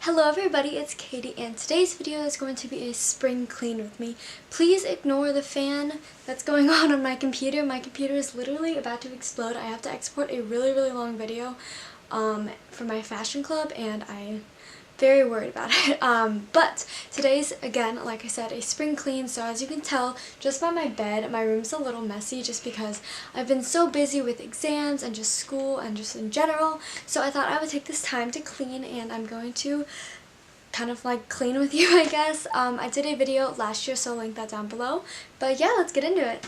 Hello everybody, it's Katie and today's video is going to be a spring clean with me. Please ignore the fan that's going on my computer. My computer is literally about to explode. I have to export a really long video for my fashion club and I'm very worried about it. But today's, again, like I said, a spring clean. So as you can tell, just by my bed, my room's a little messy just because I've been so busy with exams and just school and just in general. So I thought I would take this time to clean, and I'm going to kind of like clean with you, I guess. I did a video last year, so I'll link that down below. But yeah, let's get into it.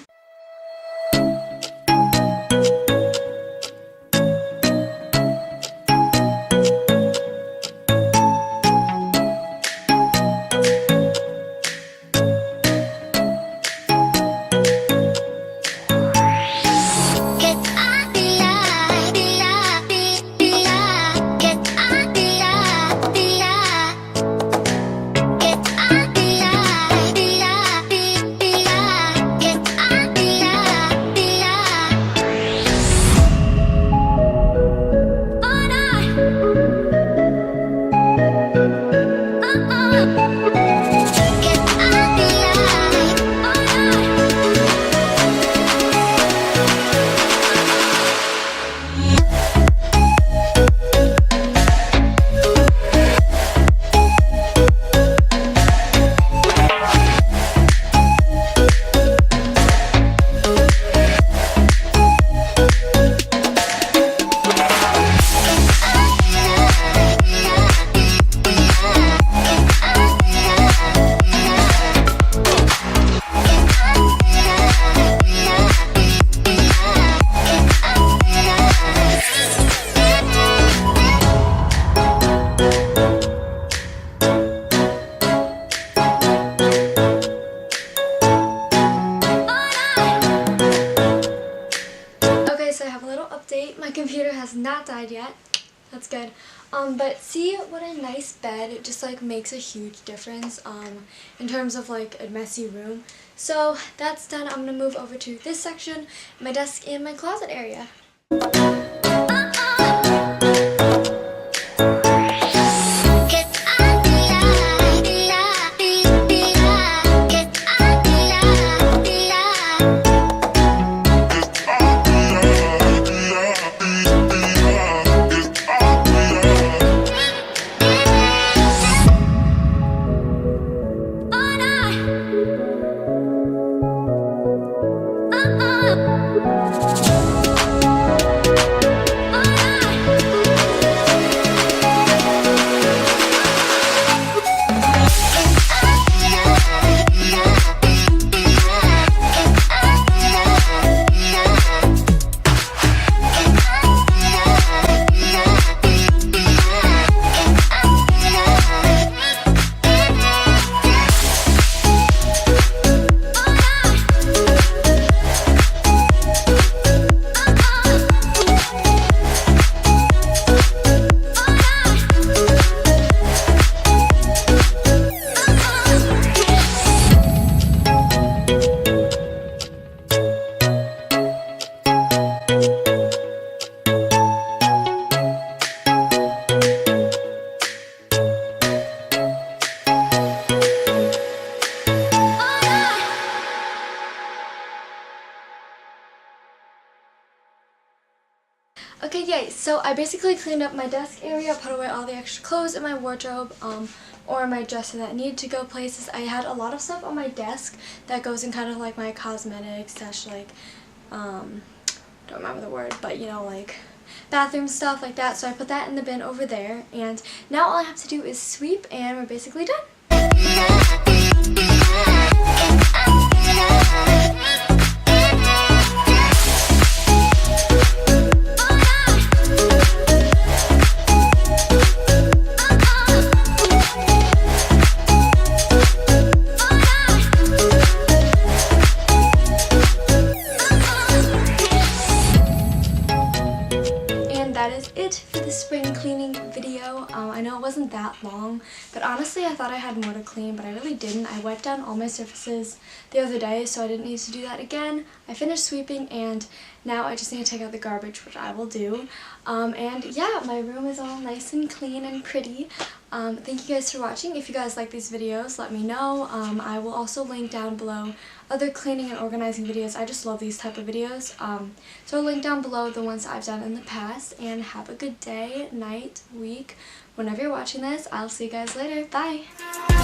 My computer has not died yet. That's good. But see what a nice bed, it just like makes a huge difference in terms of like a messy room. So that's done. I'm gonna move over to this section, my desk and my closet area. Okay, yay, so I basically cleaned up my desk area, put away all the extra clothes in my wardrobe, or my dresser that needed to go places. I had a lot of stuff on my desk that goes in kind of like my cosmetics, slash like, don't remember the word, but you know, like bathroom stuff like that. So I put that in the bin over there, and now all I have to do is sweep, and we're basically done. That is it for the spring cleaning video. I know it wasn't that long, but honestly I thought I had more to clean, but I really didn't. I wiped down all my surfaces the other day, so I didn't need to do that again. I finished sweeping, and now I just need to take out the garbage, which I will do. And yeah, my room is all nice and clean and pretty. Thank you guys for watching. If you guys like these videos, let me know. I will also link down below other cleaning and organizing videos. I just love these type of videos. So I'll link down below the ones I've done in the past. And have a good day, night, week. Whenever you're watching this, I'll see you guys later. Bye!